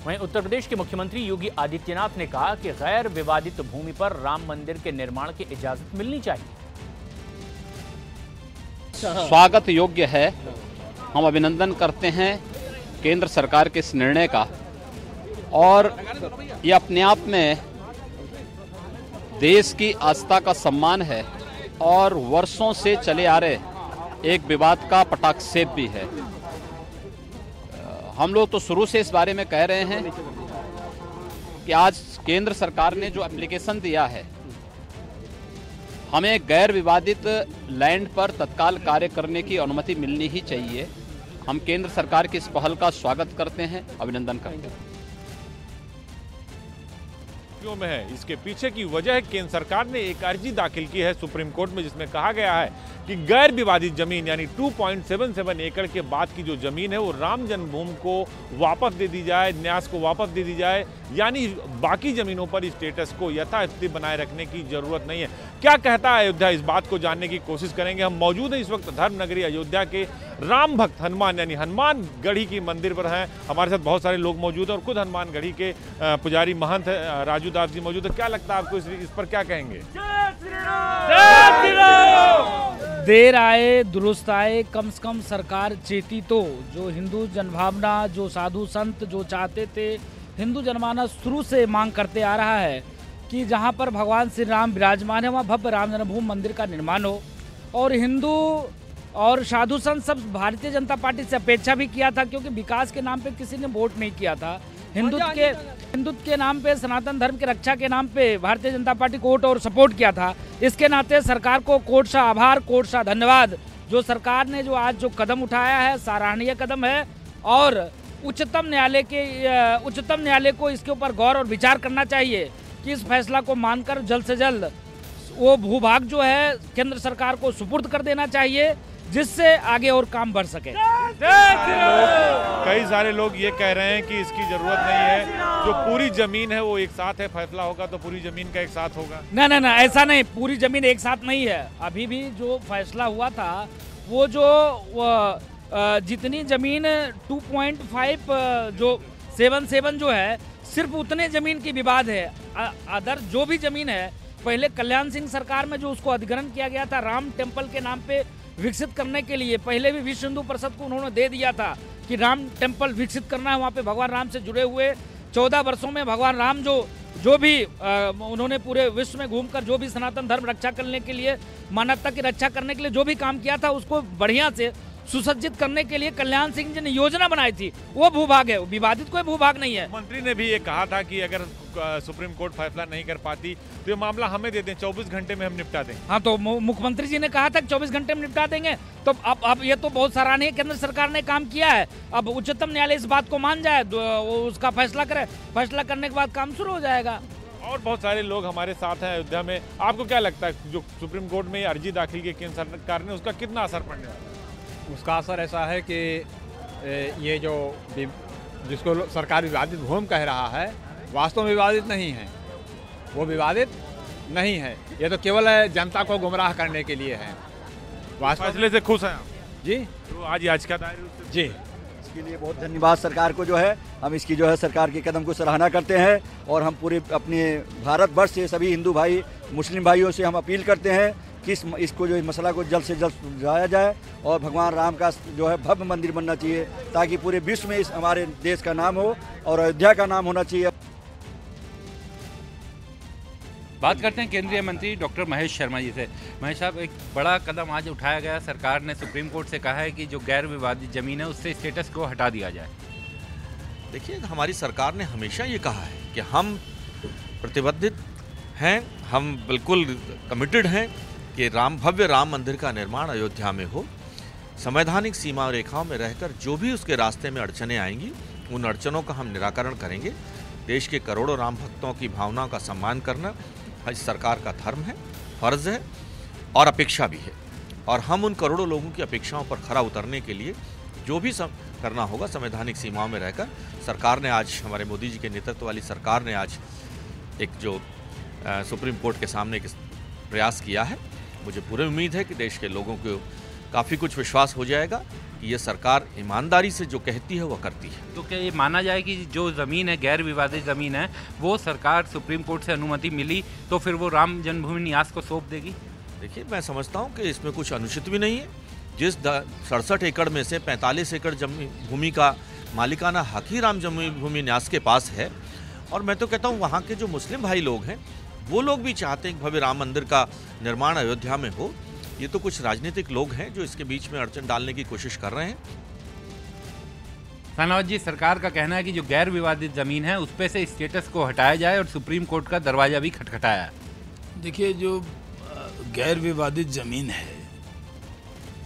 वहीं उत्तर प्रदेश के मुख्यमंत्री योगी आदित्यनाथ ने कहा कि गैर विवादित भूमि पर राम मंदिर के निर्माण की इजाजत मिलनी चाहिए। स्वागत योग्य है। हम अभिनंदन करते हैं केंद्र सरकार के इस निर्णय का, और ये अपने आप में देश की आस्था का सम्मान है और वर्षों से चले आ रहे एक विवाद का पटाक्षेप भी है। हम लोग तो शुरू से इस बारे में कह रहे हैं कि आज केंद्र सरकार ने जो एप्लीकेशन दिया है, हमें गैर विवादित लैंड पर तत्काल कार्य करने की अनुमति मिलनी ही चाहिए। हम केंद्र सरकार की इस पहल का स्वागत करते हैं, अभिनंदन करते हैं। में है इसके पीछे की वजह है, केंद्र सरकार ने एक अर्जी दाखिल की है सुप्रीम कोर्ट में, जिसमें कहा गया है कि गैर विवादित जमीन यानी 2.77 एकड़ के बाद की जो जमीन है वो राम जन्मभूमि को वापस दे दी जाए, न्यास को वापस दे दी जाए, यानी बाकी जमीनों पर स्टेटस को यथास्थिति बनाए रखने की जरूरत नहीं है। क्या कहता है अयोध्या, इस बात को जानने की कोशिश करेंगे। हम मौजूद हैं इस वक्त धर्म नगरी अयोध्या के राम भक्त हनुमान यानी हनुमान गढ़ी की मंदिर पर हैं। हमारे साथ बहुत सारे लोग मौजूद हैं और खुद हनुमान गढ़ी के पुजारी महंत राजू दास जी मौजूद है। क्या लगता है आपको, इस पर क्या कहेंगे? देर आए दुरुस्त आए, कम से कम सरकार चेती तो। जो हिंदू जनभावना, जो साधु संत जो चाहते थे, हिंदू जनमानस शुरू से मांग करते आ रहा है कि जहां पर भगवान श्री राम विराजमान है वहां भव्य राम जन्मभूमि मंदिर का निर्माण हो। और हिंदू और साधु संत सब भारतीय जनता पार्टी से अपेक्षा भी किया था, क्योंकि विकास के नाम पे किसी ने वोट नहीं किया था। हिंदुत्व के नाम पे, सनातन धर्म की रक्षा के नाम पे भारतीय जनता पार्टी को वोट और सपोर्ट किया था। इसके नाते सरकार को कोट सा आभार, कोट सा धन्यवाद। जो सरकार ने जो आज जो कदम उठाया है, सराहनीय कदम है, और उच्चतम न्यायालय को इसके ऊपर गौर और विचार करना चाहिए कि इस फैसला को मानकर जल्द से जल्द वो भूभाग जो है केंद्र सरकार को सुपुर्द कर देना चाहिए, जिससे आगे और काम बढ़ सके। कई सारे लोग ये कह रहे हैं कि इसकी जरूरत नहीं है, जो पूरी जमीन है वो एक साथ है, फैसला होगा तो पूरी जमीन का एक साथ होगा। ना, ऐसा नहीं, पूरी जमीन एक साथ नहीं है। अभी भी जो फैसला हुआ था वो जो जितनी जमीन 2.5 जो 77 जो है, सिर्फ उतने जमीन की विवाद है। अदर जो भी जमीन है, पहले कल्याण सिंह सरकार में जो उसको अधिग्रहण किया गया था राम टेम्पल के नाम पे विकसित करने के लिए, पहले भी विश्व हिंदू परिषद को उन्होंने दे दिया था कि राम टेम्पल विकसित करना है, वहाँ पे भगवान राम से जुड़े हुए 14 वर्षों में भगवान राम जो भी उन्होंने पूरे विश्व में घूमकर जो भी सनातन धर्म रक्षा करने के लिए, मानवता की रक्षा करने के लिए जो भी काम किया था, उसको बढ़िया से सुसज्जित करने के लिए कल्याण सिंह जी ने योजना बनाई थी। वो भूभाग है, विवादित कोई भूभाग नहीं है। मंत्री ने भी ये कहा था कि अगर सुप्रीम कोर्ट फैसला नहीं कर पाती तो ये मामला हमें दे दें, 24 घंटे में हम निपटा दें। हाँ, तो मुख्यमंत्री जी ने कहा था कि 24 घंटे में निपटा देंगे। तो अब ये तो बहुत सराहनीय केंद्र सरकार ने काम किया है। अब उच्चतम न्यायालय इस बात को मान जाए, उसका फैसला करे, फैसला करने के बाद काम शुरू हो जाएगा। और बहुत सारे लोग हमारे साथ हैं अयोध्या में। आपको क्या लगता है, जो सुप्रीम कोर्ट में ये अर्जी दाखिल की केंद्र सरकार ने, उसका कितना असर पड़ने वाला है? उसका असर ऐसा है कि ये जो जिसको सरकार विवादित भूमि कह रहा है, वास्तव में विवादित नहीं है, वो विवादित नहीं है। ये तो केवल जनता को गुमराह करने के लिए है। फैसले से खुश हैं आप? जी, तो आज याचिका दायर जी, इसके लिए बहुत धन्यवाद सरकार को। जो है हम इसकी जो है सरकार के कदम को सराहना करते हैं, और हम पूरे अपने भारतवर्ष से सभी हिंदू भाई मुस्लिम भाइयों से हम अपील करते हैं कि इसको जो मसला को जल्द से जल्द सुलझाया जाए, और भगवान राम का जो है भव्य मंदिर बनना चाहिए, ताकि पूरे विश्व में इस हमारे देश का नाम हो और अयोध्या का नाम होना चाहिए। बात करते हैं केंद्रीय मंत्री डॉक्टर महेश शर्मा जी से। महेश साहब, एक बड़ा कदम आज उठाया गया, सरकार ने सुप्रीम कोर्ट से कहा है कि जो गैर विवादित जमीन है उससे स्टेटस को हटा दिया जाए। देखिए, हमारी सरकार ने हमेशा ये कहा है कि हम प्रतिबद्ध हैं, हम बिल्कुल कमिटेड हैं कि भव्य राम मंदिर का निर्माण अयोध्या में हो। संवैधानिक सीमा रेखाओं में रहकर जो भी उसके रास्ते में अड़चनें आएंगी, उन अड़चनों का हम निराकरण करेंगे। देश के करोड़ों राम भक्तों की भावनाओं का सम्मान करना इस सरकार का धर्म है, फर्ज है और अपेक्षा भी है। और हम उन करोड़ों लोगों की अपेक्षाओं पर खरा उतरने के लिए जो भी करना होगा संवैधानिक सीमाओं में रहकर, सरकार ने आज, हमारे मोदी जी के नेतृत्व वाली सरकार ने आज एक जो सुप्रीम कोर्ट के सामने एक प्रयास किया है। मुझे पूरी उम्मीद है कि देश के लोगों काफ़ी कुछ विश्वास हो जाएगा कि ये सरकार ईमानदारी से जो कहती है वो करती है। तो क्या ये माना जाए कि जो ज़मीन है, गैर विवादित ज़मीन है, वो सरकार सुप्रीम कोर्ट से अनुमति मिली तो फिर वो राम जन्मभूमि न्यास को सौंप देगी? देखिए, मैं समझता हूँ कि इसमें कुछ अनुचित भी नहीं है। जिस 67 एकड़ में से 45 एकड़ भूमि का मालिकाना हक ही राम जन्मभूमि न्यास के पास है, और मैं तो कहता हूँ वहाँ के जो मुस्लिम भाई लोग हैं वो लोग भी चाहते हैं कि भव्य राम मंदिर का निर्माण अयोध्या में हो। ये तो कुछ राजनीतिक लोग हैं जो इसके बीच में अड़चन डालने की कोशिश कर रहे हैं। खानावत जी, सरकार का कहना है कि जो गैर विवादित ज़मीन है उस पे से स्टेटस को हटाया जाए और सुप्रीम कोर्ट का दरवाजा भी खटखटाया है। देखिए, जो गैर विवादित ज़मीन है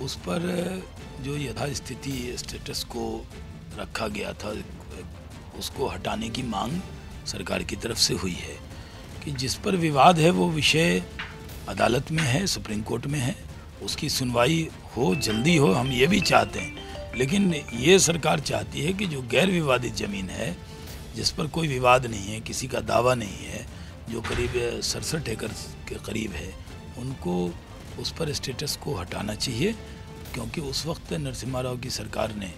उस पर जो यथास्थिति स्टेटस को रखा गया था उसको हटाने की मांग सरकार की तरफ से हुई है। कि जिस पर विवाद है वो विषय अदालत में है, सुप्रीम कोर्ट में है, उसकी सुनवाई हो, जल्दी हो, हम ये भी चाहते हैं। लेकिन ये सरकार चाहती है कि जो गैर विवादित ज़मीन है जिस पर कोई विवाद नहीं है, किसी का दावा नहीं है, जो करीब 67 एकड़ के करीब है, उनको उस पर स्टेटस को हटाना चाहिए। क्योंकि उस वक्त नरसिम्हा राव की सरकार ने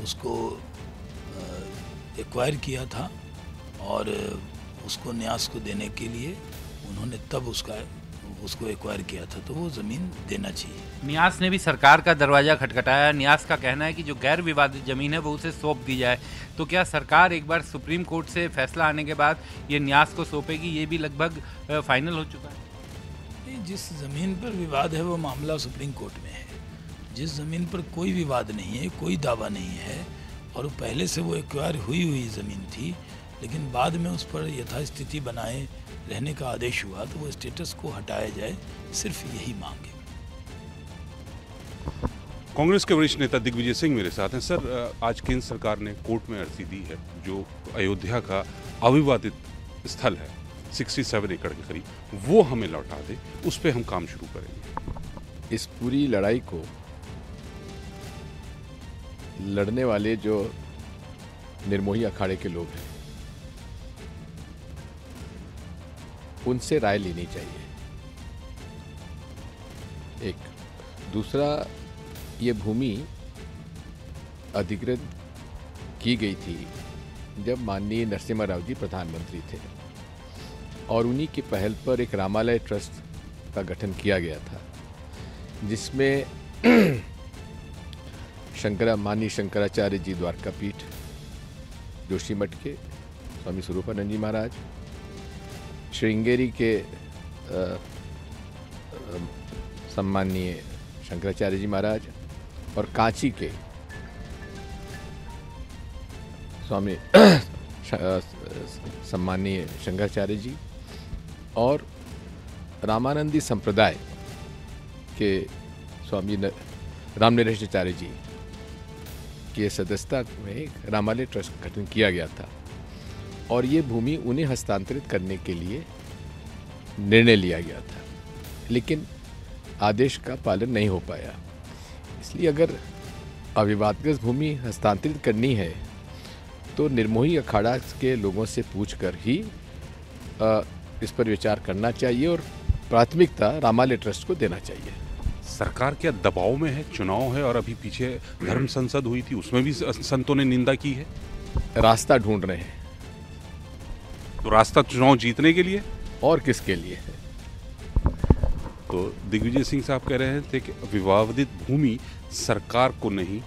उसको एक्वायर किया था और उसको न्यास को देने के लिए उन्होंने तब उसको एक्वायर किया था, तो वो ज़मीन देना चाहिए। न्यास ने भी सरकार का दरवाजा खटखटाया। न्यास का कहना है कि जो गैर विवादित ज़मीन है वो उसे सौंप दी जाए। तो क्या सरकार एक बार सुप्रीम कोर्ट से फैसला आने के बाद ये न्यास को सौंपेगी? ये भी लगभग फाइनल हो चुका है। जिस ज़मीन पर विवाद है वो मामला सुप्रीम कोर्ट में है। जिस ज़मीन पर कोई विवाद नहीं है, कोई दावा नहीं है और पहले से वो एक्वायर हुई ज़मीन थी, लेकिन बाद में उस पर यथास्थिति बनाए रहने का आदेश हुआ, तो वो स्टेटस को हटाया जाए, सिर्फ यही मांग है। कांग्रेस के वरिष्ठ नेता दिग्विजय सिंह मेरे साथ हैं। सर, आज केंद्र सरकार ने कोर्ट में अर्जी दी है जो अयोध्या का अविवादित स्थल है 67 एकड़ के करीब, वो हमें लौटा दे, उस पर हम काम शुरू करेंगे। इस पूरी लड़ाई को लड़ने वाले जो निर्मोही अखाड़े के लोग हैं उनसे राय लेनी चाहिए। एक दूसरा, ये भूमि अधिकृत की गई थी जब माननीय नरसिम्हा राव जी प्रधानमंत्री थे और उन्हीं की पहल पर एक रामालय ट्रस्ट का गठन किया गया था, जिसमें माननीय शंकराचार्य जी द्वारकापीठ, जोशीमठ के स्वामी स्वरूपानंद जी महाराज, श्रृंगेरी के सम्माननीय शंकराचार्य जी महाराज और कांची के स्वामी सम्माननीय शंकराचार्य जी और रामानंदी संप्रदाय के स्वामी रामनरेशाचार्य जी की सदस्यता में रामालय ट्रस्ट का गठन किया गया था और ये भूमि उन्हें हस्तांतरित करने के लिए निर्णय लिया गया था, लेकिन आदेश का पालन नहीं हो पाया। इसलिए अगर अविवादित भूमि हस्तांतरित करनी है तो निर्मोही अखाड़ा के लोगों से पूछकर ही इस पर विचार करना चाहिए और प्राथमिकता रामालय ट्रस्ट को देना चाहिए। सरकार क्या दबाव में है? चुनाव है और अभी पीछे धर्म संसद हुई थी, उसमें भी संतों ने निंदा की है। रास्ता ढूंढ रहे हैं। तो रास्ता चुनाव जीतने के लिए और किसके लिए है? तो दिग्विजय सिंह साहब कह रहे थे कि विवादित भूमि सरकार को नहीं,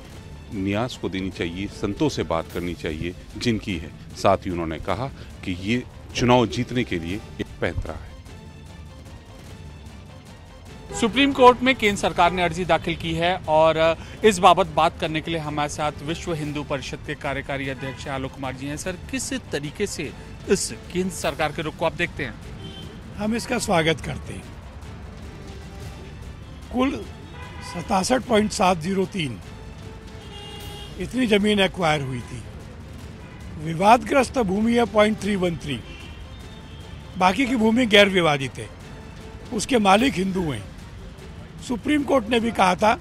न्यास को देनी चाहिए, संतों से बात करनी चाहिए जिनकी है। साथ ही उन्होंने कहा कि ये चुनाव जीतने के लिए एक पैंतरा है। सुप्रीम कोर्ट में केंद्र सरकार ने अर्जी दाखिल की है और इस बाबत बात करने के लिए हमारे साथ विश्व हिंदू परिषद के कार्यकारी अध्यक्ष आलोक कुमार जी हैं। सर, किस तरीके से इस केंद्र सरकार के रुख को आप देखते हैं? हम इसका स्वागत करते हैं। कुल 67.703 इतनी जमीन एक्वायर हुई थी। विवादग्रस्त भूमि है 0.313, बाकी की भूमि गैर विवादित है, उसके मालिक हिंदू हैं। सुप्रीम कोर्ट ने भी कहा था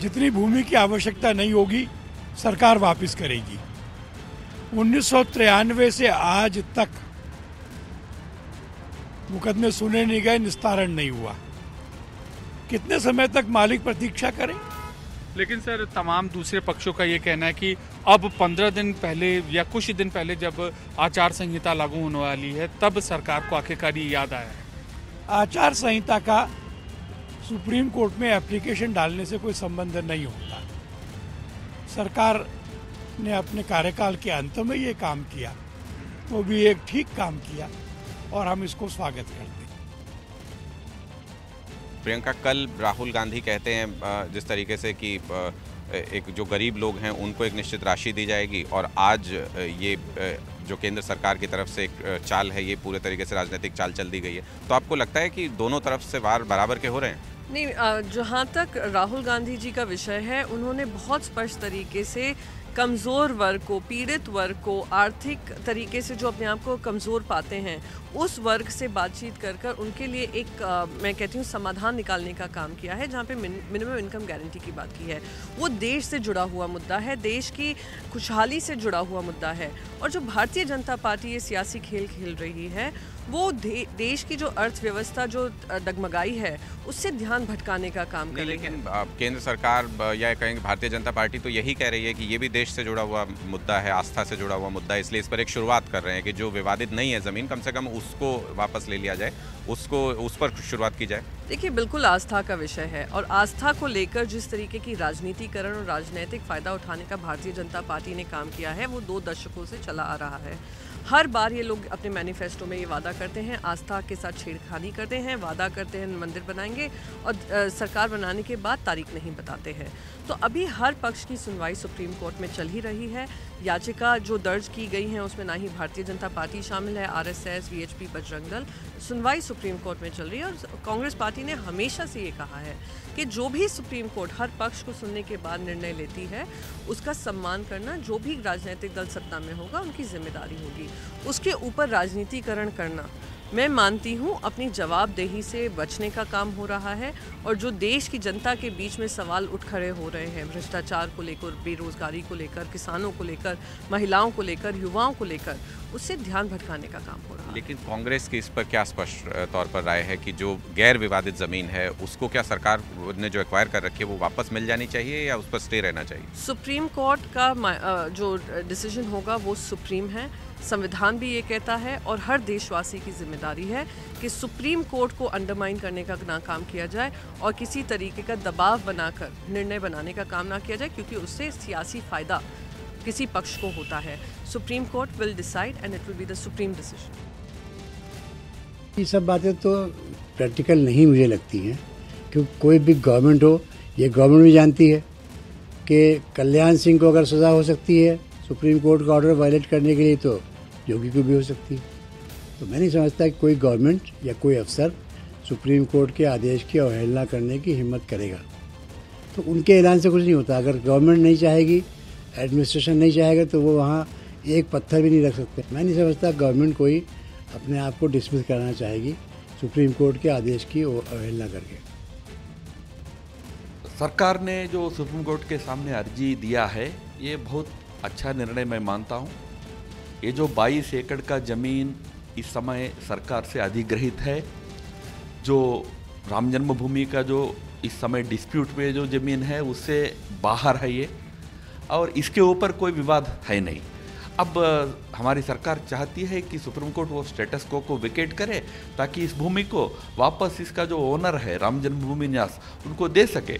जितनी भूमि की आवश्यकता नहीं होगी सरकार वापस करेगी। 1993 से आज तक मुकदमे सुने नहीं गए, निस्तारण नहीं हुआ। कितने समय तक मालिक प्रतीक्षा करें। लेकिन सर तमाम दूसरे पक्षों का ये कहना है कि अब 15 दिन पहले या कुछ दिन पहले जब आचार संहिता लागू होने वाली है तब सरकार को आखिरकार ये याद आया है। आचार संहिता का सुप्रीम कोर्ट में एप्लीकेशन डालने से कोई संबंध नहीं होता। सरकार ने अपने कार्यकाल के अंत में ये काम किया तो भी एक ठीक काम किया और हम इसको स्वागत करते हैं। प्रियंका, कल राहुल गांधी कहते हैं जिस तरीके से कि एक जो गरीब लोग हैं उनको एक निश्चित राशि दी जाएगी, और आज ये जो केंद्र सरकार की तरफ से एक चाल है ये पूरे तरीके से राजनीतिक चाल चल दी गई है, तो आपको लगता है कि दोनों तरफ से वार बराबर के हो रहे हैं? नहीं, जहाँ तक राहुल गांधी जी का विषय है, उन्होंने बहुत स्पष्ट तरीके से कमज़ोर वर्ग को, पीड़ित वर्ग को, आर्थिक तरीके से जो अपने आप को कमज़ोर पाते हैं उस वर्ग से बातचीत कर कर उनके लिए एक मैं कहती हूँ समाधान निकालने का काम किया है, जहाँ पे मिनिमम इनकम गारंटी की बात की है। वो देश से जुड़ा हुआ मुद्दा है, देश की खुशहाली से जुड़ा हुआ मुद्दा है, और जो भारतीय जनता पार्टी ये सियासी खेल खेल रही है वो देश की जो अर्थव्यवस्था जो डगमगाई है उससे ध्यान भटकाने का काम कर रही है। लेकिन केंद्र सरकार या कहेंगे भारतीय जनता पार्टी तो यही कह रही है कि ये भी देश से जुड़ा हुआ मुद्दा है, आस्था से जुड़ा हुआ मुद्दा है, इसलिए इस पर एक शुरुआत कर रहे हैं कि जो विवादित नहीं है ज़मीन, कम से कम उसको वापस ले लिया जाए, उस पर शुरुआत की जाए। देखिए, बिल्कुल आस्था का विषय है, और आस्था को लेकर जिस तरीके की राजनीतिकरण और राजनीतिक फ़ायदा उठाने का भारतीय जनता पार्टी ने काम किया है वो 2 दशकों से चला आ रहा है। हर बार ये लोग अपने मैनिफेस्टो में ये वादा करते हैं, आस्था के साथ छेड़खानी करते हैं, वादा करते हैं मंदिर बनाएंगे और सरकार बनाने के बाद तारीख नहीं बताते हैं। तो अभी हर पक्ष की सुनवाई सुप्रीम कोर्ट में चल ही रही है। याचिका जो दर्ज की गई हैं उसमें ना ही भारतीय जनता पार्टी शामिल है, आरएसएस, वीएचपी, बजरंग दल। सुनवाई सुप्रीम कोर्ट में चल रही है, और कांग्रेस पार्टी ने हमेशा से ये कहा है कि जो भी सुप्रीम कोर्ट हर पक्ष को सुनने के बाद निर्णय लेती है उसका सम्मान करना जो भी राजनीतिक दल सत्ता में होगा उनकी जिम्मेदारी होगी। उसके ऊपर राजनीतिकरण करना मैं मानती हूँ अपनी जवाबदेही से बचने का काम हो रहा है, और जो देश की जनता के बीच में सवाल उठ खड़े हो रहे हैं भ्रष्टाचार को लेकर, बेरोजगारी को लेकर, किसानों को लेकर, महिलाओं को लेकर, युवाओं को लेकर, उससे ध्यान भटकाने का काम हो रहा है। लेकिन कांग्रेस की इस पर क्या स्पष्ट तौर पर राय है कि जो गैर विवादित ज़मीन है उसको क्या सरकार ने जो एक्वायर कर रखी है वो वापस मिल जानी चाहिए या उस पर स्टे रहना चाहिए? सुप्रीम कोर्ट का जो डिसीजन होगा वो सुप्रीम है, संविधान भी ये कहता है, और हर देशवासी की जिम्मेदारी है कि सुप्रीम कोर्ट को अंडरमाइन करने का ना काम किया जाए और किसी तरीके का दबाव बनाकर निर्णय बनाने का काम ना किया जाए, क्योंकि उससे सियासी फ़ायदा किसी पक्ष को होता है। Supreme court will decide and it will be the supreme decision. ये सब बातें तो प्रैक्टिकल नहीं मुझे लगती हैं, क्योंकि कोई भी गवर्नमेंट हो, ये गवर्नमेंट भी जानती है कि कल्याण सिंह को अगर सज़ा हो सकती है सुप्रीम कोर्ट का ऑर्डर वायलेट करने के लिए, तो योगी को भी हो सकती है। तो मैं नहीं समझता कि कोई गवर्नमेंट या कोई अफसर सुप्रीम कोर्ट के आदेश की अवहेलना करने की हिम्मत करेगा। तो उनके ऐलान से कुछ नहीं होता। अगर गवर्नमेंट नहीं चाहेगी, एडमिनिस्ट्रेशन नहीं चाहेगा, तो वो वहाँ एक पत्थर भी नहीं रख सकते। मैं नहीं समझता गवर्नमेंट कोई अपने आप को डिसमिस करना चाहेगी सुप्रीम कोर्ट के आदेश की अवहेलना करके। सरकार ने जो सुप्रीम कोर्ट के सामने अर्जी दिया है ये बहुत अच्छा निर्णय मैं मानता हूँ। ये जो 22 एकड़ का ज़मीन इस समय सरकार से अधिग्रहित है, जो राम जन्मभूमि का जो इस समय डिस्प्यूट में जो ज़मीन है उससे बाहर है ये, और इसके ऊपर कोई विवाद है नहीं। अब हमारी सरकार चाहती है कि सुप्रीम कोर्ट वो स्टेटस को विकेट करे ताकि इस भूमि को वापस इसका जो ओनर है राम जन्मभूमि न्यास उनको दे सके।